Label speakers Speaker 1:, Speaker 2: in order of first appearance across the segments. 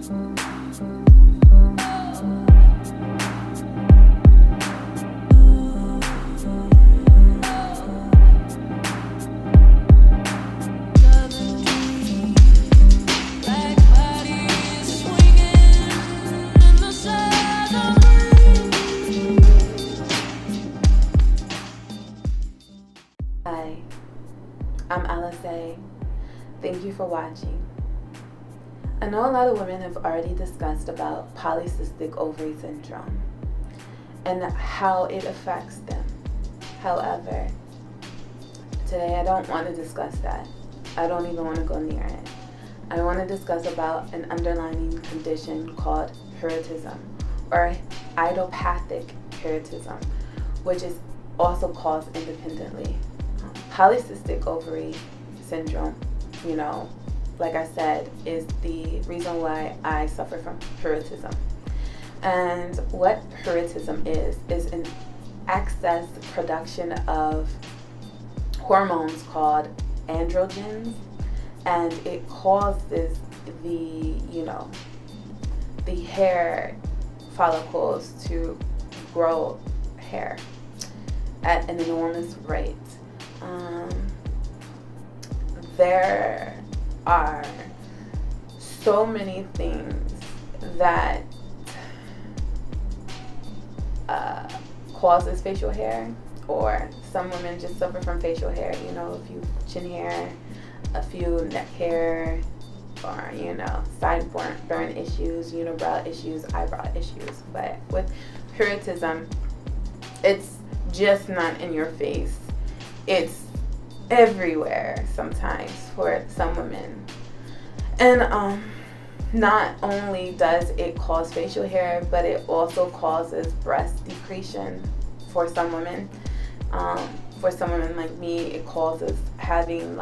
Speaker 1: Hi, I'm Alleycat. Thank you for watching. I know a lot of women have already discussed about polycystic ovary syndrome and how it affects them. However, today I don't want to discuss that. I don't even want to go near it. I want to discuss about an underlying condition called Hirsutism, or idiopathic Hirsutism, which is also caused independently. Polycystic ovary syndrome, like I said, is the reason why I suffer from Hirsutism. And what Hirsutism is an excess production of hormones called androgens, and it causes the hair follicles to grow hair at an enormous rate. There are so many things that causes facial hair, or some women just suffer from facial hair, a few chin hair, a few neck hair, or sideburn issues, unibrow issues, eyebrow issues. But with Hirsutism, it's just not in your face. It's everywhere sometimes for some women. And not only does it cause facial hair, but it also causes breast decretion for some women. For some women like me, it causes having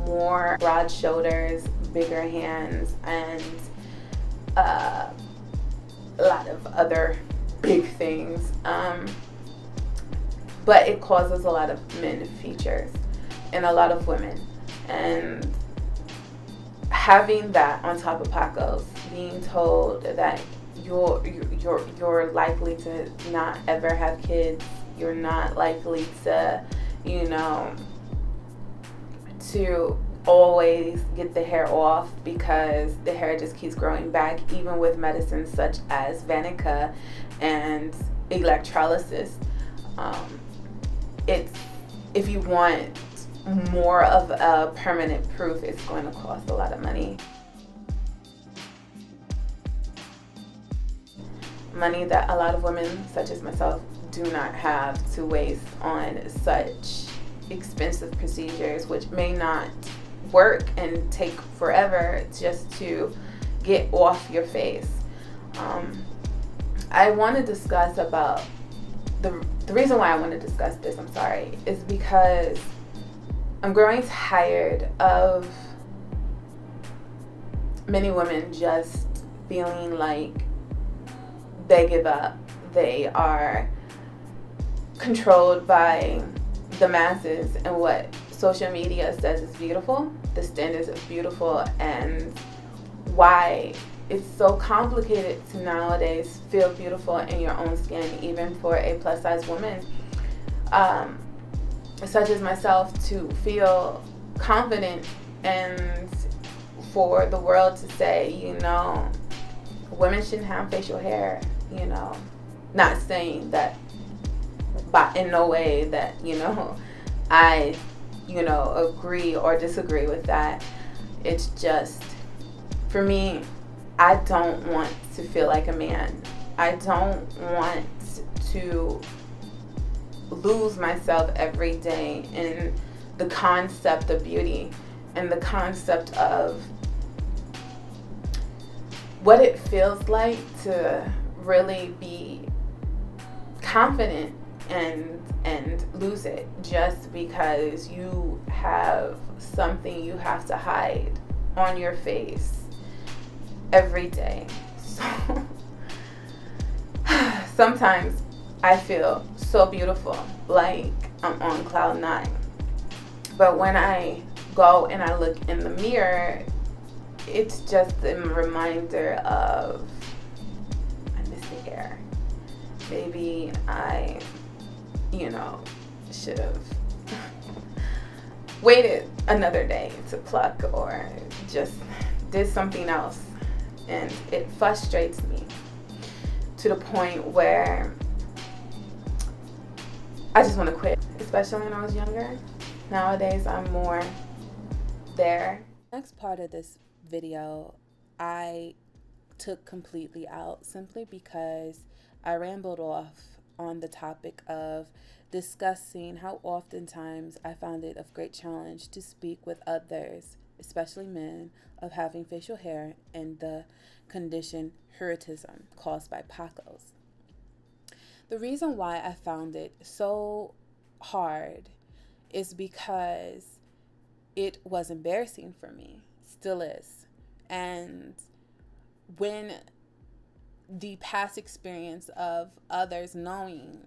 Speaker 1: more broad shoulders, bigger hands, and a lot of other big things. But it causes a lot of men features in a lot of women. And having that on top of PCOs, being told that you're likely to not ever have kids, you're not likely to, to always get the hair off because the hair just keeps growing back, even with medicines such as Vanica and electrolysis. If you want more of a permanent proof, it's going to cost a lot of money. Money that a lot of women, such as myself, do not have to waste on such expensive procedures, which may not work and take forever just to get off your face. I want to discuss about the reason why I want to discuss this, is because I'm growing tired of many women just feeling like they give up. They are controlled by the masses and what social media says is beautiful, the standards of beautiful, and why it's so complicated to nowadays feel beautiful in your own skin, even for a plus size woman, such as myself, to feel confident, and for the world to say, women shouldn't have facial hair, not saying that, but in no way that, I, agree or disagree with that. It's just, for me, I don't want to feel like a man. I don't want to lose myself every day in the concept of beauty and the concept of what it feels like to really be confident and lose it just because you have something you have to hide on your face every day. So sometimes I feel so beautiful, like I'm on cloud 9. But when I go and I look in the mirror, it's just a reminder of I miss the air. Maybe I, should have waited another day to pluck, or just did something else. And it frustrates me to the point where I just want to quit, especially when I was younger. Nowadays, I'm more there. Next part of this video, I took completely out simply because I rambled off on the topic of discussing how oftentimes I found it of great challenge to speak with others, especially men, of having facial hair and the condition Hirsutism caused by PCOs. The reason why I found it so hard is because it was embarrassing for me, still is. And when the past experience of others knowing,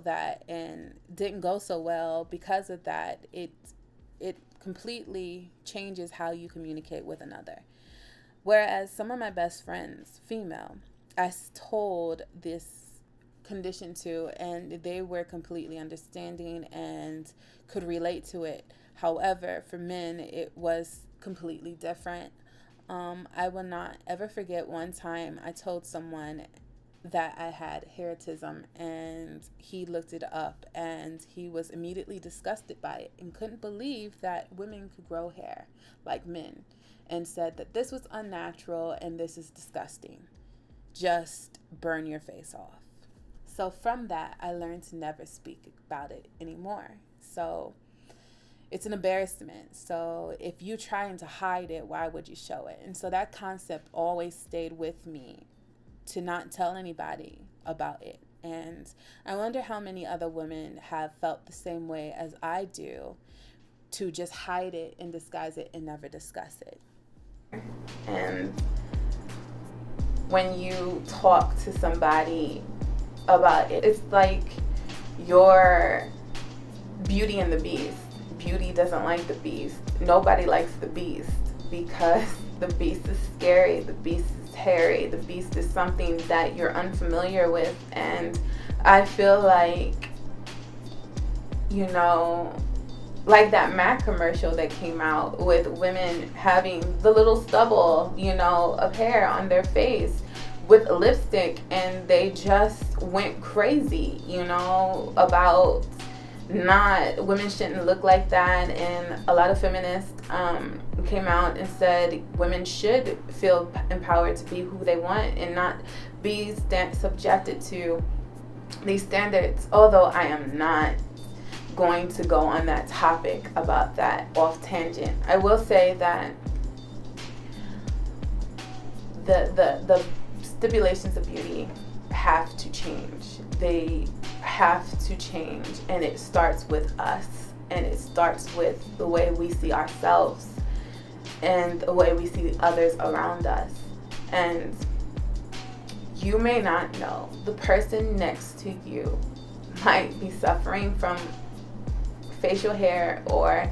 Speaker 1: that and didn't go so well because of that, it completely changes how you communicate with another. Whereas some of my best friends, female, I told this condition to, and they were completely understanding and could relate to it. However, for men, it was completely different. I will not ever forget one time I told someone that I had Hirsutism, and he looked it up and he was immediately disgusted by it and couldn't believe that women could grow hair like men, and said that this was unnatural and this is disgusting. Just burn your face off. So from that, I learned to never speak about it anymore. So it's an embarrassment. So if you're trying to hide it, why would you show it? And so that concept always stayed with me, to not tell anybody about it. And I wonder how many other women have felt the same way as I do, to just hide it and disguise it and never discuss it. And when you talk to somebody about it, it's like your Beauty and the Beast. Beauty doesn't like the Beast. Nobody likes the Beast because the Beast is scary, the Beast is hairy, the Beast is something that you're unfamiliar with. And I feel like, like that MAC commercial that came out with women having the little stubble, of hair on their face with lipstick, and they just went crazy, about women shouldn't look like that. And a lot of feminists came out and said women should feel empowered to be who they want and not be subjected to these standards. Although I am not going to go on that topic about that off tangent, I will say that the stipulations of beauty have to change. They have to change, and it starts with us, and it starts with the way we see ourselves and the way we see others around us. And you may not know, the person next to you might be suffering from facial hair, or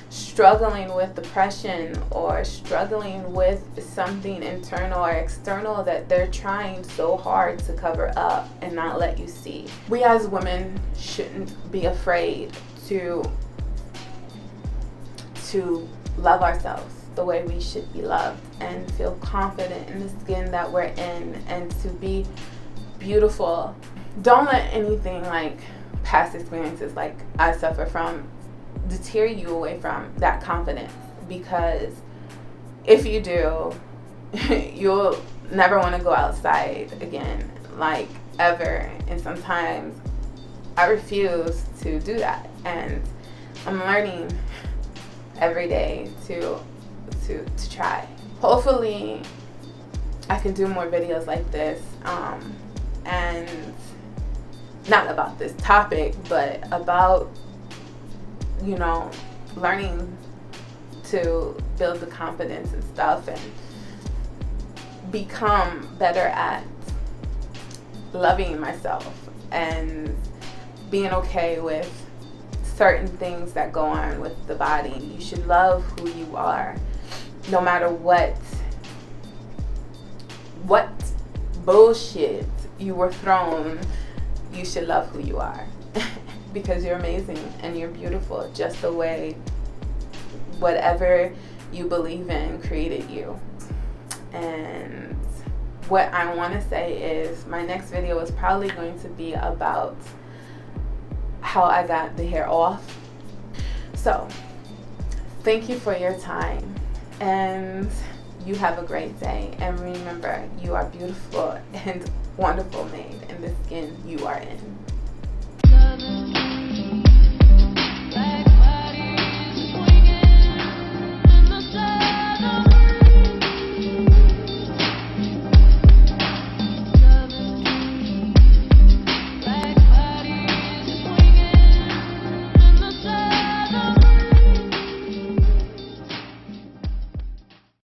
Speaker 1: struggling with depression, or struggling with something internal or external that they're trying so hard to cover up and not let you see. We as women shouldn't be afraid to love ourselves the way we should be loved, and feel confident in the skin that we're in, and to be beautiful. Don't let anything like past experiences like I suffer from deter you away from that confidence, because if you do, you'll never want to go outside again, like ever. And sometimes I refuse to do that, and I'm learning every day to try. Hopefully I can do more videos like this, and not about this topic, but about learning to build the confidence and stuff, and become better at loving myself and being okay with certain things that go on with the body. You should love who you are, no matter what bullshit you were thrown, you should love who you are. Because you're amazing and you're beautiful just the way whatever you believe in created you. And what I want to say is my next video is probably going to be about how I got the hair off. So thank you for your time, and you have a great day. And remember, you are beautiful and wonderful made in the skin you are in.